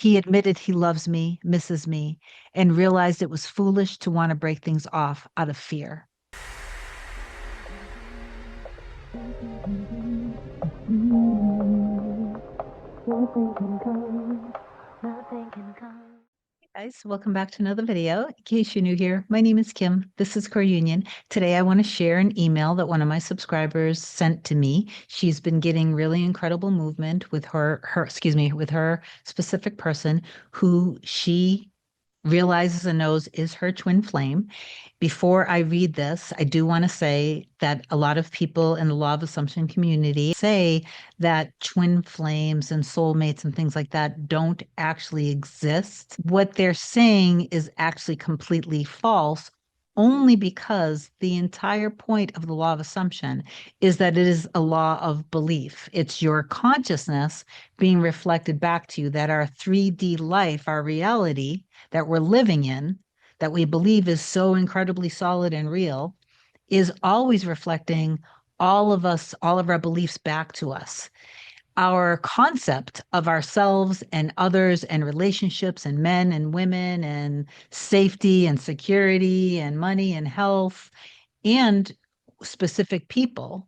He admitted he loves me, misses me, and realized it was foolish to want to break things off out of fear. Hey guys, welcome back to another video. In case you're new here, my name is Kim. This is Core Union. Today I want to share an email that one of my subscribers sent to me. She's been getting really incredible movement with with her specific person who she realizes and knows is her twin flame. Before I read this, I do want to say that a lot of people in the law of assumption community say that twin flames and soulmates and things like that don't actually exist. What they're saying is actually completely false. Only because the entire point of the law of assumption is that it is a law of belief. It's your consciousness being reflected back to you that our 3D life, our reality that we're living in, that we believe is so incredibly solid and real, is always reflecting all of us, all of our beliefs back to us. Our concept of ourselves and others and relationships and men and women and safety and security and money and health and specific people,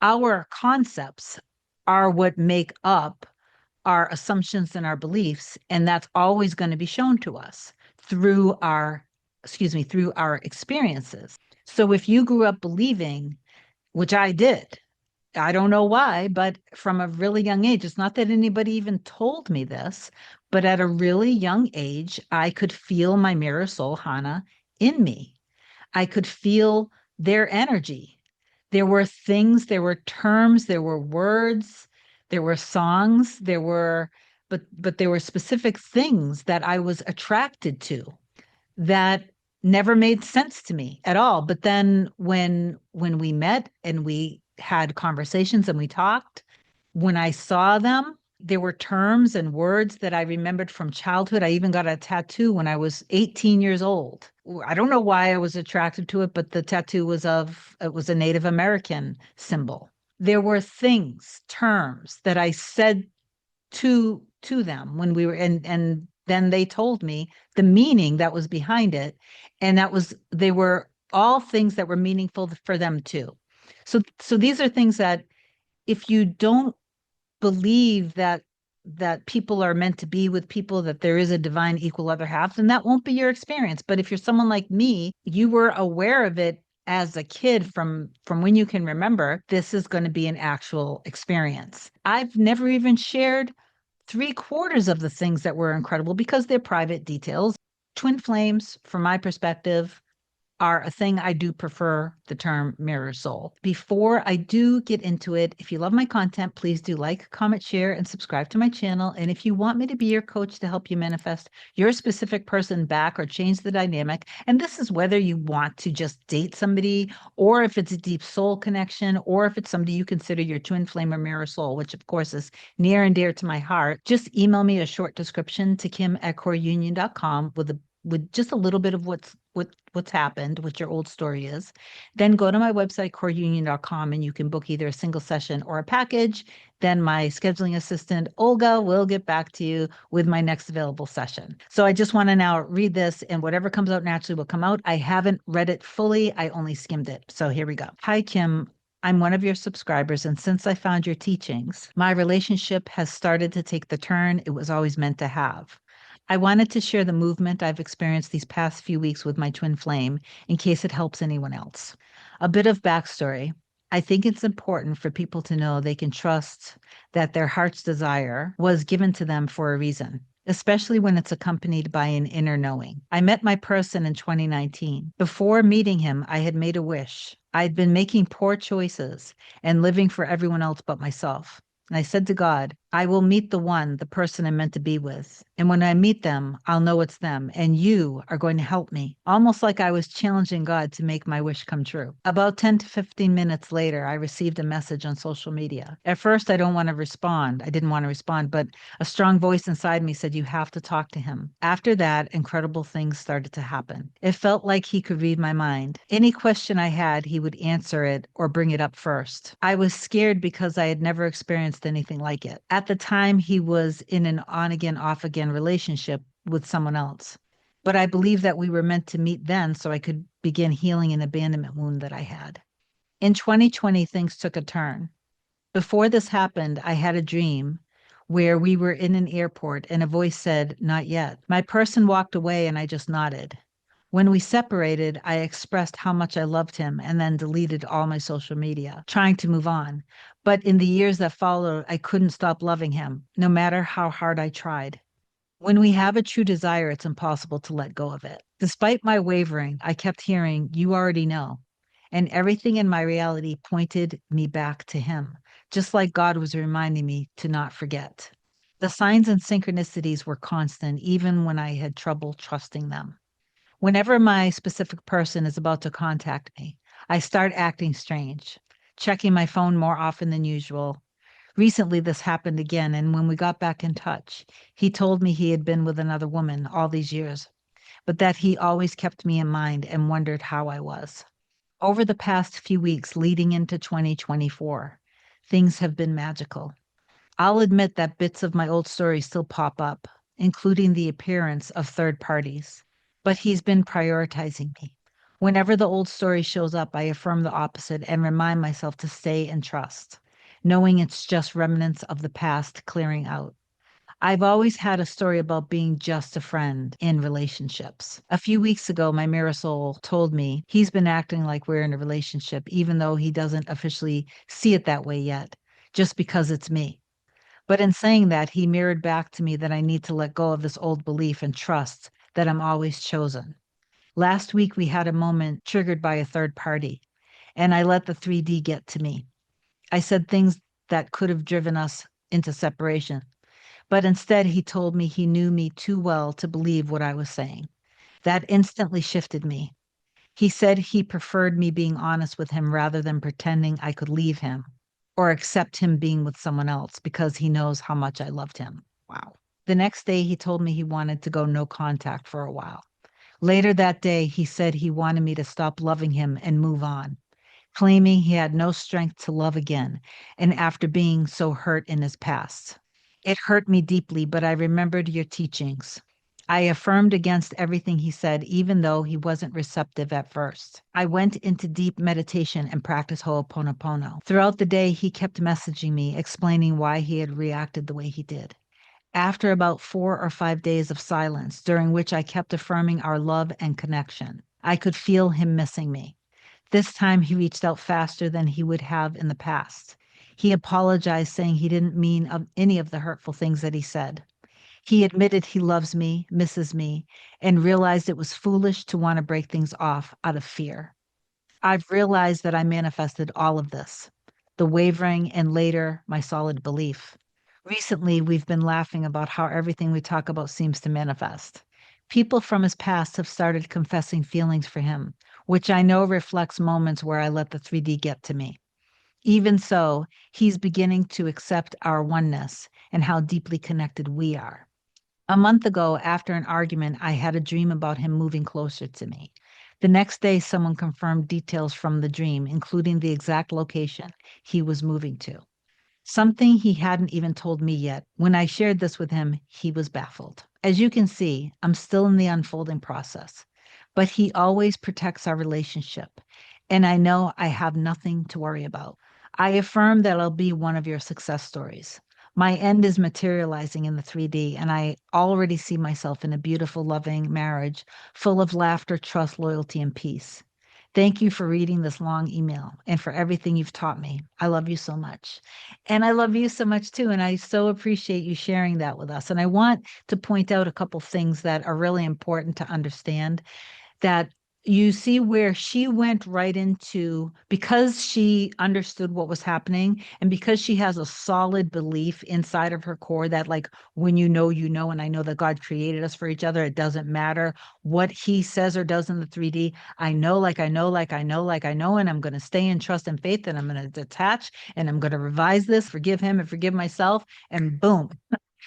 our concepts are what make up our assumptions and our beliefs, and that's always going to be shown to us through through our experiences. So if you grew up believing, which I did, I don't know why, but from a really young age, it's not that anybody even told me this, but at a really young age, I could feel my mirror soul, Hana, in me. I could feel their energy. There were things, there were terms, there were words, there were songs, but there were specific things that I was attracted to that never made sense to me at all. But then when we met and we had conversations and we talked, when I saw them, there were terms and words that I remembered from childhood. I even got a tattoo when I was 18 years old. I don't know why I was attracted to it, but the tattoo it was a Native American symbol. There were things, terms that I said to them when we were and then they told me the meaning that was behind it, and they were all things that were meaningful for them too. So these are things that if you don't believe that people are meant to be with people, that there is a divine equal other half, then that won't be your experience. But if you're someone like me, you were aware of it as a kid from when you can remember, this is going to be an actual experience. I've never even shared 3/4 of the things that were incredible because they're private details. Twin flames, from my perspective, are a thing. I do prefer the term mirror soul. Before I do get into it, if you love my content, please do like, comment, share, and subscribe to my channel. And if you want me to be your coach to help you manifest your specific person back or change the dynamic, and this is whether you want to just date somebody, or if it's a deep soul connection, or if it's somebody you consider your twin flame or mirror soul, which of course is near and dear to my heart, just email me a short description to kim@coreunion.com with just a little bit of what's happened, what your old story is. Then go to my website, coreunion.com, and you can book either a single session or a package. Then my scheduling assistant, Olga, will get back to you with my next available session. So I just want to now read this, and whatever comes out naturally will come out. I haven't read it fully. I only skimmed it. So here we go. Hi, Kim. I'm one of your subscribers, and since I found your teachings, my relationship has started to take the turn it was always meant to have. I wanted to share the movement I've experienced these past few weeks with my twin flame in case it helps anyone else. A bit of backstory. I think it's important for people to know they can trust that their heart's desire was given to them for a reason, especially when it's accompanied by an inner knowing. I met my person in 2019. Before meeting him, I had made a wish. I'd been making poor choices and living for everyone else but myself. And I said to God, I will meet the person I'm meant to be with. And when I meet them, I'll know it's them. And you are going to help me. Almost like I was challenging God to make my wish come true. About 10 to 15 minutes later, I received a message on social media. At first, I didn't want to respond, but a strong voice inside me said, you have to talk to him. After that, incredible things started to happen. It felt like he could read my mind. Any question I had, he would answer it or bring it up first. I was scared because I had never experienced anything like it. At the time, he was in an on again, off again relationship with someone else. But I believe that we were meant to meet then so I could begin healing an abandonment wound that I had. In 2020, things took a turn. Before this happened, I had a dream where we were in an airport and a voice said, "Not yet." My person walked away and I just nodded. When we separated, I expressed how much I loved him and then deleted all my social media, trying to move on. But in the years that followed, I couldn't stop loving him, no matter how hard I tried. When we have a true desire, it's impossible to let go of it. Despite my wavering, I kept hearing, "You already know." And everything in my reality pointed me back to him, just like God was reminding me to not forget. The signs and synchronicities were constant, even when I had trouble trusting them. Whenever my specific person is about to contact me, I start acting strange, checking my phone more often than usual. Recently, this happened again, and when we got back in touch, he told me he had been with another woman all these years, but that he always kept me in mind and wondered how I was. Over the past few weeks leading into 2024, things have been magical. I'll admit that bits of my old story still pop up, including the appearance of third parties, but he's been prioritizing me. Whenever the old story shows up, I affirm the opposite and remind myself to stay and trust, knowing it's just remnants of the past clearing out. I've always had a story about being just a friend in relationships. A few weeks ago, my mirror soul told me he's been acting like we're in a relationship, even though he doesn't officially see it that way yet, just because it's me. But in saying that, he mirrored back to me that I need to let go of this old belief and trust that I'm always chosen. Last week, we had a moment triggered by a third party, and I let the 3D get to me. I said things that could have driven us into separation, but instead, he told me he knew me too well to believe what I was saying. That instantly shifted me. He said he preferred me being honest with him rather than pretending I could leave him or accept him being with someone else because he knows how much I loved him. Wow. The next day, he told me he wanted to go no contact for a while. Later that day, he said he wanted me to stop loving him and move on, claiming he had no strength to love again, and after being so hurt in his past. It hurt me deeply, but I remembered your teachings. I affirmed against everything he said, even though he wasn't receptive at first. I went into deep meditation and practiced Ho'oponopono. Throughout the day, he kept messaging me, explaining why he had reacted the way he did. After about 4 or 5 days of silence, during which I kept affirming our love and connection, I could feel him missing me. This time he reached out faster than he would have in the past. He apologized, saying he didn't mean any of the hurtful things that he said. He admitted he loves me, misses me, and realized it was foolish to want to break things off out of fear. I've realized that I manifested all of this, the wavering and later my solid belief. Recently, we've been laughing about how everything we talk about seems to manifest. People from his past have started confessing feelings for him, which I know reflects moments where I let the 3D get to me. Even so, he's beginning to accept our oneness and how deeply connected we are. A month ago, after an argument, I had a dream about him moving closer to me. The next day, someone confirmed details from the dream, including the exact location he was moving to. Something he hadn't even told me yet. When I shared this with him, he was baffled. As you can see, I'm still in the unfolding process, but he always protects our relationship, and I know I have nothing to worry about. I affirm that I'll be one of your success stories. My end is materializing in the 3D, and I already see myself in a beautiful, loving marriage full of laughter, trust, loyalty, and peace. Thank you for reading this long email and for everything you've taught me. I love you so much. And I love you so much too. And I so appreciate you sharing that with us. And I want to point out a couple things that are really important to understand, that you see where she went right into, because she understood what was happening and because she has a solid belief inside of her core that, like, when you know, and I know that God created us for each other. It doesn't matter what he says or does in the 3D. I know, like I know, like I know, like I know, and I'm going to stay in trust and faith, and I'm going to detach, and I'm going to revise this, forgive him and forgive myself, and boom.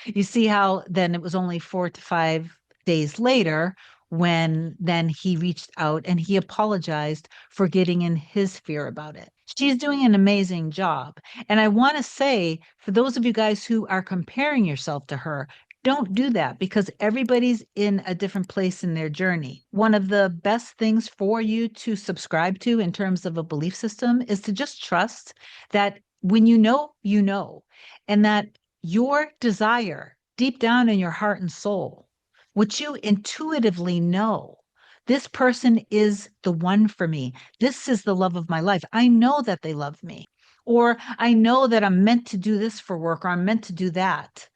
You see how then it was only 4 to 5 days later when then he reached out and he apologized for getting in his fear about it. She's doing an amazing job. And I want to say, for those of you guys who are comparing yourself to her, don't do that because everybody's in a different place in their journey. One of the best things for you to subscribe to in terms of a belief system is to just trust that when you know, and that your desire deep down in your heart and soul, what you intuitively know, this person is the one for me. This is the love of my life. I know that they love me. Or I know that I'm meant to do this for work, or I'm meant to do that.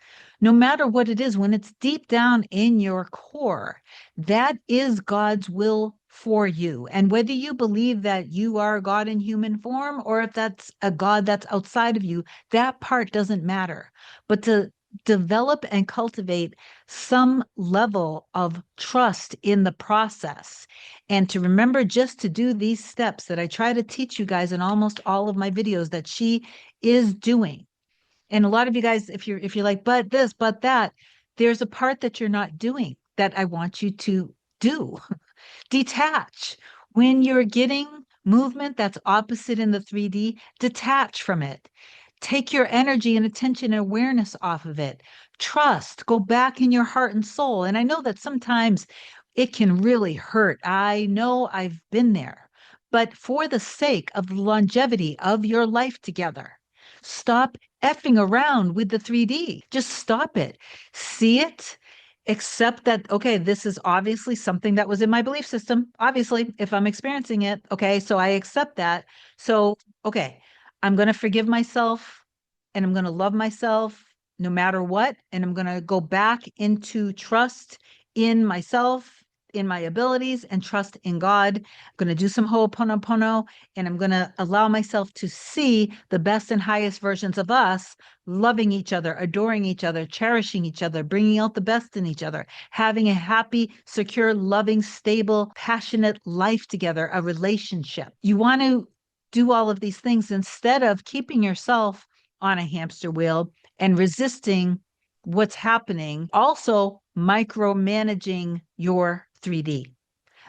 No matter what it is, when it's deep down in your core, that is God's will for you. And whether you believe that you are God in human form or if that's a God that's outside of you, that part doesn't matter. But to develop and cultivate some level of trust in the process and to remember just to do these steps that I try to teach you guys in almost all of my videos that she is doing. And a lot of you guys, if you're like, but this, but that, there's a part that you're not doing that I want you to do. Detach. When you're getting movement that's opposite in the 3D, detach from it. Take your energy and attention and awareness off of it. Trust. Go back in your heart and soul. And I know that sometimes it can really hurt. I know I've been there. But for the sake of the longevity of your life together, stop effing around with the 3D. Just stop it. See it, accept that, okay, this is obviously something that was in my belief system. Obviously, if I'm experiencing it, okay, so I accept that. So, okay, I'm going to forgive myself and I'm going to love myself no matter what. And I'm going to go back into trust in myself, in my abilities, and trust in God. I'm going to do some ho'oponopono, and I'm going to allow myself to see the best and highest versions of us, loving each other, adoring each other, cherishing each other, bringing out the best in each other, having a happy, secure, loving, stable, passionate life together, a relationship. You want to do all of these things instead of keeping yourself on a hamster wheel and resisting what's happening. Also, micromanaging your 3D.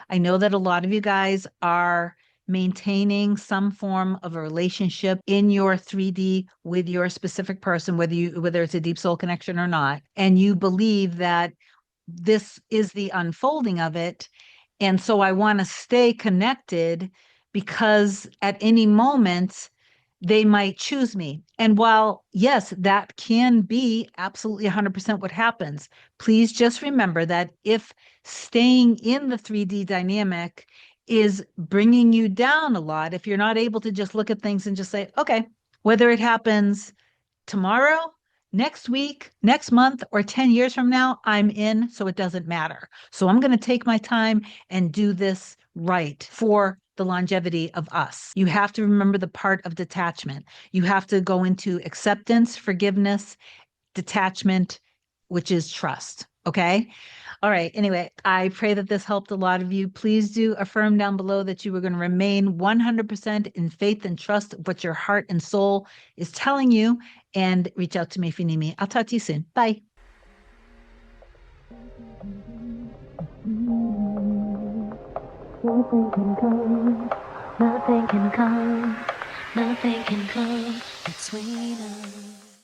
I know that a lot of you guys are maintaining some form of a relationship in your 3D with your specific person, whether it's a deep soul connection or not, and you believe that this is the unfolding of it. And so I want to stay connected because at any moment they might choose me. And while, yes, that can be absolutely 100% what happens, please just remember that if staying in the 3D dynamic is bringing you down a lot, if you're not able to just look at things and just say, okay, whether it happens tomorrow, next week, next month, or 10 years from now, I'm in, so it doesn't matter. So I'm going to take my time and do this right for the longevity of us. You have to remember the part of detachment. You have to go into acceptance, forgiveness, detachment, which is trust. Okay. All right. Anyway, I pray that this helped a lot of you. Please do affirm down below that you are going to remain 100% in faith and trust what your heart and soul is telling you, and reach out to me if you need me. I'll talk to you soon. Bye. Nothing can come, nothing can come, nothing can come between us.